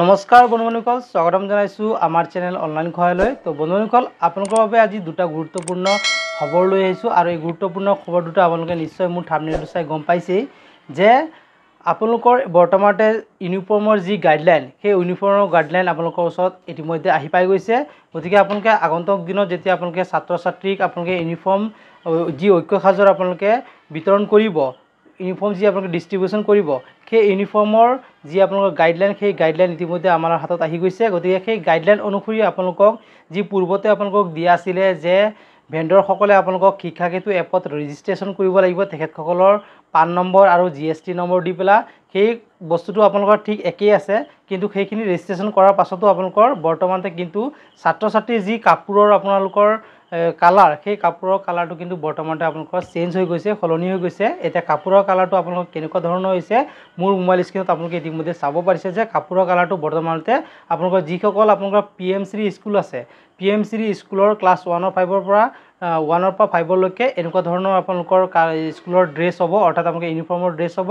নমস্কাৰ বন্ধুসকল, স্বাগতম জনাইছো আমাৰ চেনেল অনলাইন খোৱালৈ। তো বন্ধুসকল, আপোনালোকৰ বাবে আজি দুটা গুৰুত্বপূৰ্ণ খবৰ লৈ আহিছো আৰু এই গুৰুত্বপূৰ্ণ খবৰ দুটা আপোনালোকে নিশ্চয় মোৰ থাম্বনেইলটো চাই গম পাইছেই যে আপোনালোকৰ বৰ্তমানতে ইউনিফৰ্মৰ যি গাইডলাইন, সেই ইউনিফৰ্মৰ গাইডলাইন আপোনালোকৰ ওচৰত ইতিমধ্যে আহি পাই গৈছে। গতিকে আপোনালোকে আগন্তুক দিনত যেতিয়া আপোনালোকে ছাত্ৰ ছাত্ৰীক আপোনালোকে ইউনিফৰ্ম যি ঐক্য সাজৰ আপোনালোকে বিতৰণ কৰিব, ইউনিফৰ্ম যি আপোনালোকে ডিষ্ট্ৰিবিউশ্যন কৰিব, সেই ইউনিফৰ্মৰ যি আপোনালোকৰ গাইডলাইন, সেই গাইডলাইন ইতিমধ্যে আমাৰ হাতত আহি গৈছে। গতিকে সেই গাইডলাইন অনুসৰি আপোনালোকক যি পূৰ্বতে আপোনালোকক দিয়া আছিলে যে ভেণ্ডৰসকলে আপোনালোকক শিক্ষাকেতু এপত ৰেজিষ্ট্ৰেশ্যন কৰিব লাগিব, তেখেতসকলৰ পান নম্বৰ আৰু GST নম্বৰ দি পেলাই, সেই বস্তুটো আপোনালোকৰ ঠিক একেই আছে। কিন্তু সেইখিনি ৰেজিষ্ট্ৰেশ্যন কৰাৰ পাছতো আপোনালোকৰ বৰ্তমানতে কিন্তু ছাত্ৰ ছাত্ৰীৰ যি কাপোৰৰ আপোনালোকৰ কালাৰ, সেই কাপোৰৰ কালাৰটো কিন্তু বৰ্তমানতে আপোনালোকৰ চেঞ্জ হৈ গৈছে, সলনি হৈ গৈছে। এতিয়া কাপোৰৰ কালাৰটো আপোনালোকৰ কেনেকুৱা ধৰণৰ হৈছে, মোৰ মোবাইল স্ক্ৰীনত আপোনালোকে ইতিমধ্যে চাব পাৰিছে যে কাপোৰৰ কালাৰটো বৰ্তমানতে আপোনালোকৰ যিসকল আপোনালোকৰ PMC স্কুল আছে, PMC স্কুলৰ ক্লাছ 1-5 পৰা 5লৈকে এনেকুৱা ধৰণৰ আপোনালোকৰ স্কুলৰ ড্ৰেছ হ'ব, অৰ্থাৎ আপোনালোকৰ ইউনিফৰ্মৰ ড্ৰেছ হ'ব।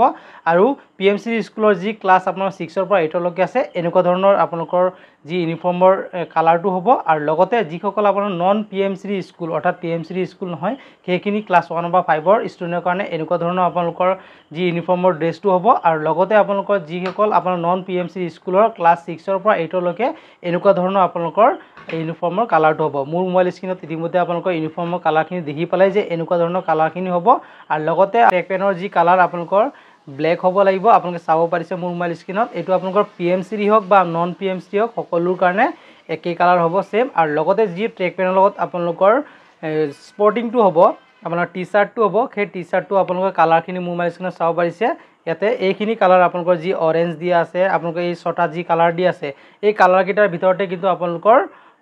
আৰু PMC স্কুলৰ যি ক্লাছ আপোনাৰ 6 পৰা 8লৈকে আছে, এনেকুৱা ধৰণৰ আপোনালোকৰ যি ইউনিফৰ্মৰ কালাৰটো হ'ব। আৰু লগতে যিসকল আপোনাৰ নন PMC স্কুল, অৰ্থাৎ PMC স্কুল নহয়, সেইখিনি ক্লাছ 1 বা 5ৰ ষ্টুডেণ্টৰ কাৰণে এনেকুৱা ধৰণৰ আপোনালোকৰ যি ইউনিফৰ্মৰ ড্ৰেছটো হ'ব। আৰু লগতে আপোনালোকৰ যিসকল আপোনাৰ নন PMC স্কুলৰ ক্লাছ 6 পৰা 8লৈকে এনেকুৱা ধৰণৰ আপোনালোকৰ ইউনিফৰ্মৰ কালাৰটো হ'ব। মোৰ মোবাইল স্ক্ৰীনত ইতিমধ্যে আপোনালোকৰ ইউনিফৰ্মৰ কালাৰখিনি দেখি পালে যে এনেকুৱা ধৰণৰ কালাৰখিনি হ'ব। আৰু লগতে ট্ৰেক পেনৰ যি কালাৰ আপোনালোকৰ ব্লেক হ'ব লাগিব, আপোনালোকে চাব পাৰিছে মোৰ মোবাইল স্ক্ৰীনত। এইটো আপোনালোকৰ PMC হওক বা নন PMC হওক, সকলোৰ কাৰণে একেই কালাৰ হ'ব, ছেম। আৰু লগতে যি ট্ৰেক পেনৰ লগত আপোনালোকৰ স্পৰ্টিংটো হ'ব, আপোনাৰ টি-চাৰ্টটো হ'ব, সেই টি-চাৰ্টটো আপোনালোকৰ কালাৰখিনি মোৰ মোবাইল স্ক্ৰীনত চাব পাৰিছে। ইয়াতে এইখিনি কালাৰ আপোনালোকৰ যি অৰেঞ্জ দিয়া আছে, আপোনালোকৰ এই ছটা যি কালাৰ দি আছে, এই কালাৰকেইটাৰ ভিতৰতে কিন্তু আপোনালোকৰ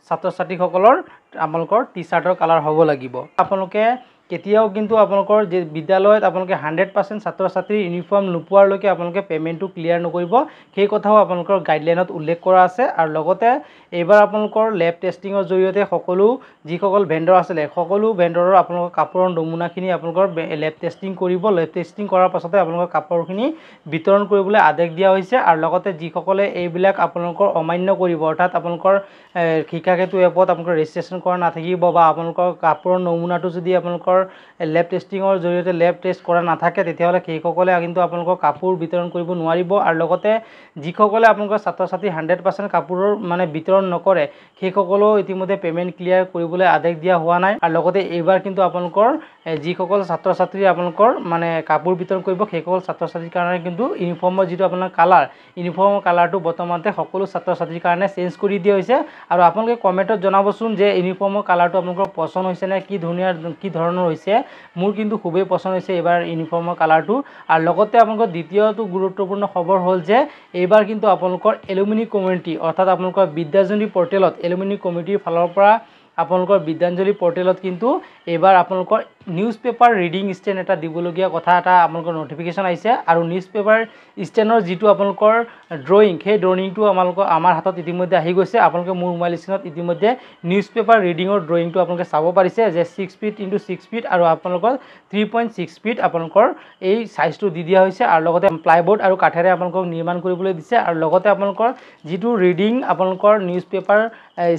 ছাত্ৰ ছাত্ৰীসকলৰ আপোনালোকৰ টি-চাৰ্টৰ কালাৰ হ'ব লাগিব। আপোনালোকে কেতিয়াও কিন্তু আপোনালোকৰ যে বিদ্যালয়ত আপোনালোকে 100% ছাত্ৰ ছাত্ৰীৰ ইউনিফৰ্ম নোপোৱালৈকে আপোনালোকে পে'মেণ্টটো ক্লিয়াৰ নকৰিব, সেই কথাও আপোনালোকৰ গাইডলাইনত উল্লেখ কৰা আছে। আৰু লগতে এইবাৰ আপোনালোকৰ লেব টেষ্টিঙৰ জৰিয়তে সকলো যিসকল ভেণ্ডৰ আছিলে, সকলো ভেণ্ডৰৰ আপোনালোকৰ কাপোৰৰ নমুনাখিনি আপোনালোকৰ লেব টেষ্টিং কৰিব। লেব টেষ্টিং কৰাৰ পাছতে আপোনালোকৰ কাপোৰখিনি বিতৰণ কৰিবলৈ আদেশ দিয়া হৈছে। আৰু লগতে যিসকলে এইবিলাক আপোনালোকৰ অমান্য কৰিব, অৰ্থাৎ আপোনালোকৰ শিক্ষাকেতু এপত আপোনালোকৰ ৰেজিষ্ট্ৰেশ্যন কৰা নাথাকিব বা আপোনালোকৰ কাপোৰৰ নমুনাটো যদি আপোনালোকৰ লেব টেষ্টিঙৰ জৰিয়তে লেব টেষ্ট কৰা নাথাকে, তেতিয়াহ'লে সেইসকলে কিন্তু আপোনালোকৰ কাপোৰ বিতৰণ কৰিব নোৱাৰিব। আৰু লগতে যিসকলে আপোনালোকৰ ছাত্ৰ ছাত্ৰী 100% কাপোৰৰ মানে বিতৰণ নকৰে, সেইসকলেও ইতিমধ্যে পে'মেণ্ট ক্লিয়াৰ কৰিবলৈ আদেশ দিয়া হোৱা নাই। আৰু লগতে এইবাৰ কিন্তু আপোনালোকৰ যিসকল ছাত্ৰ ছাত্ৰী আপোনালোকৰ মানে কাপোৰ বিতৰণ কৰিব, সেইসকল ছাত্ৰ ছাত্ৰীৰ কাৰণে কিন্তু ইউনিফৰ্মৰ যিটো আপোনাৰ কালাৰ, ইউনিফৰ্মৰ কালাৰটো বৰ্তমানতে সকলো ছাত্ৰ ছাত্ৰীৰ কাৰণে চেঞ্জ কৰি দিয়া হৈছে। আৰু আপোনালোকে কমেণ্টত জনাবচোন যে ইউনিফৰ্মৰ কালাৰটো আপোনালোকৰ পচন্দ হৈছে নে, কি ধৰণৰ হৈছে। মোৰ কিন্তু খুবেই পচন্দ হৈছে এইবাৰ ইউনিফৰ্মৰ কালাৰটো। আৰু লগতে আপোনালোকৰ দ্বিতীয়টো গুৰুত্বপূৰ্ণ খবৰ হ'ল যে এইবাৰ কিন্তু আপোনালোকৰ এলুমিনি কমিউনিটি, অৰ্থাৎ আপোনালোকৰ বিদ্যাঞ্জলি পৰ্টেলত এলুমিনি কমিউনিটিৰ ফালৰ পৰা আপোনালোকৰ বিদ্যাঞ্জলি পৰ্টেলত কিন্তু এইবাৰ আপোনালোকৰ নিউজ পেপাৰ ৰিডিং ষ্টেণ্ড এটা দিবলগীয়া কথা এটা আপোনালোকৰ নটিফিকেশ্যন আহিছে। আৰু নিউজ পেপাৰ ষ্টেণ্ডৰ যিটো আপোনালোকৰ ড্ৰয়িং, সেই ড্ৰয়িংটো আমাৰ হাতত ইতিমধ্যে আহি গৈছে। আপোনালোকে মোৰ মোবাইল স্ক্ৰীনত ইতিমধ্যে নিউজ পেপাৰ ৰিডিঙৰ ড্ৰয়িংটো আপোনালোকে চাব পাৰিছে যে 6 ফিট × 6 ফিট আৰু আপোনালোকৰ 3.6 ফিট আপোনালোকৰ এই চাইজটো দি দিয়া হৈছে। আৰু লগতে প্লাইবোৰ্ড আৰু কাঠেৰে আপোনালোকক নিৰ্মাণ কৰিবলৈ দিছে। আৰু লগতে আপোনালোকৰ যিটো ৰিডিং আপোনালোকৰ নিউজ পেপাৰ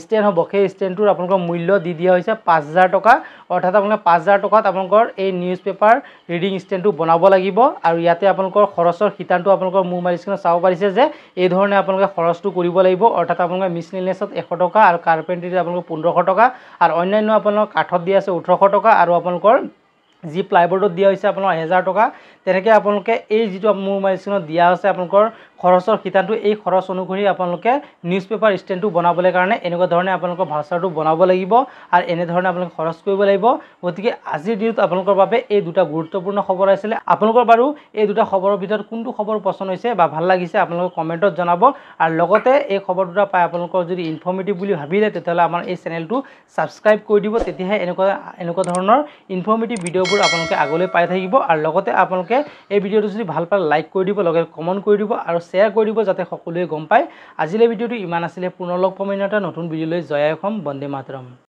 ষ্টেণ্ড হ'ব, সেই ষ্টেণ্ডটোৰ আপোনালোকৰ মূল্য দি দিয়া হৈছে 5000 টকা। অৰ্থাৎ আপোনালোকে 5000 টকাত আপোনালোকৰ এই নিউজ পেপাৰ ৰিডিং ষ্টেণ্ডটো বনাব লাগিব। আৰু ইয়াতে আপোনালোকৰ খৰচৰ শিতানটো আপোনালোকৰ মোৰ মোবাইল স্ক্ৰীনত চাব পাৰিছে যে এই ধৰণে আপোনালোকে খৰচটো কৰিব লাগিব। অৰ্থাৎ আপোনালোকে মিছলিনিয়াছত 100 টকা আৰু কাৰ্পেণ্ট্ৰিত আপোনালোকৰ 1500 টকা আৰু অন্যান্য আপোনালোকৰ কাঠত দিয়া আছে 1800 টকা আৰু আপোনালোকৰ যি প্লাইবোৰ্ডত দিয়া হৈছে আপোনাৰ 1000 টকা। তেনেকৈ আপোনালোকে এই যিটো মোৰ মোবাইল স্ক্ৰীনত দিয়া আছে আপোনালোকৰ খৰচৰ শিতানটো, এই খৰচ অনুসৰি আপোনালোকে নিউজ পেপাৰ ষ্টেণ্ডটো বনাবলৈ কাৰণে এনেকুৱা ধৰণে আপোনালোকৰ ভাউচাৰটো বনাব লাগিব আৰু এনেধৰণে আপোনালোকে খৰচ কৰিব লাগিব। গতিকে আজিৰ দিনত আপোনালোকৰ বাবে এই দুটা গুৰুত্বপূৰ্ণ খবৰ আছিলে। আপোনালোকৰ বাৰু এই দুটা খবৰৰ ভিতৰত কোনটো খবৰ পচন্দ হৈছে বা ভাল লাগিছে আপোনালোকে কমেণ্টত জনাব। আৰু লগতে এই খবৰ দুটা পাই আপোনালোকৰ যদি ইনফৰ্মেটিভ বুলি ভাবিলে, তেতিয়াহ'লে আমাৰ এই চেনেলটো ছাবস্ক্ৰাইব কৰি দিব। তেতিয়াহে এনেকুৱা ধৰণৰ ইনফৰ্মেটিভ ভিডিঅ'বোৰ আপোনালোকে আগলৈ পাই থাকিব। আৰু লগতে আপোনালোকে এই ভিডিঅ'টো যদি ভাল পায় লাইক কৰি দিব, লগতে কমেণ্ট কৰি দিব আৰু শ্বেয়াৰ কৰি দিব, যাতে সকলোৱে গম পায়। আজিলৈ ভিডিঅ'টো ইমান আছিলে। পুনৰ লগ পাম এটা নতুন ভিডিঅ'লৈ। জয় অসম, বন্দে মাতৰম।